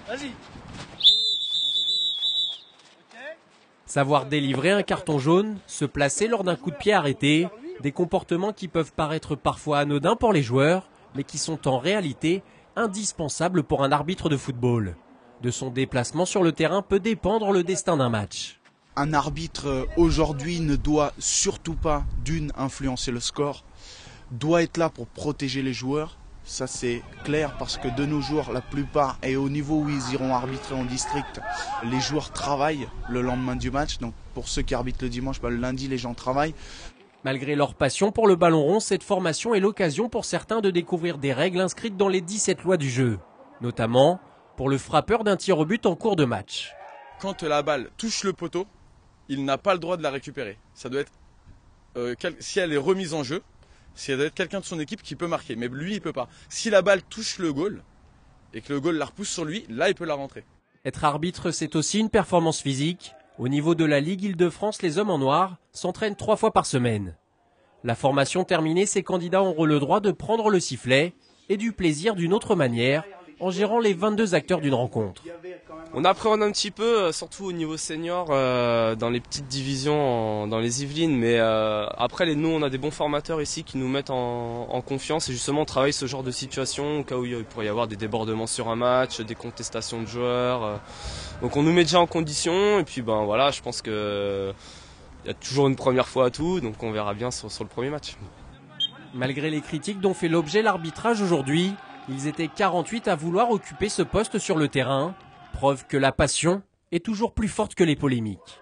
Vas-y. Savoir délivrer un carton jaune, se placer lors d'un coup de pied arrêté, des comportements qui peuvent paraître parfois anodins pour les joueurs, mais qui sont en réalité indispensables pour un arbitre de football. De son déplacement sur le terrain peut dépendre le destin d'un match. Un arbitre aujourd'hui ne doit surtout pas, d'une, influencer le score, doit être là pour protéger les joueurs. Ça c'est clair parce que de nos jours, la plupart, et au niveau où ils iront arbitrer en district, les joueurs travaillent le lendemain du match. Donc pour ceux qui arbitrent le dimanche, le lundi les gens travaillent. Malgré leur passion pour le ballon rond, cette formation est l'occasion pour certains de découvrir des règles inscrites dans les 17 lois du jeu. Notamment pour le frappeur d'un tir au but en cours de match. Quand la balle touche le poteau, il n'a pas le droit de la récupérer. Ça doit être, si elle est remise en jeu, ça doit être quelqu'un de son équipe qui peut marquer. Mais lui, il peut pas. Si la balle touche le goal et que le goal la repousse sur lui, là, il peut la rentrer. Être arbitre, c'est aussi une performance physique. Au niveau de la Ligue Île-de-France, les hommes en noir s'entraînent 3 fois par semaine. La formation terminée, ces candidats auront le droit de prendre le sifflet et du plaisir d'une autre manière, en gérant les 22 acteurs d'une rencontre. On appréhende un petit peu, surtout au niveau senior, dans les petites divisions, dans les Yvelines. Mais après, nous, on a des bons formateurs ici qui nous mettent en confiance. Et justement, on travaille ce genre de situation au cas où il pourrait y avoir des débordements sur un match, des contestations de joueurs. Donc on nous met déjà en condition. Et puis voilà, je pense que il y a toujours une première fois à tout. Donc on verra bien sur le premier match. Malgré les critiques dont fait l'objet l'arbitrage aujourd'hui, ils étaient 48 à vouloir occuper ce poste sur le terrain. Preuve que la passion est toujours plus forte que les polémiques.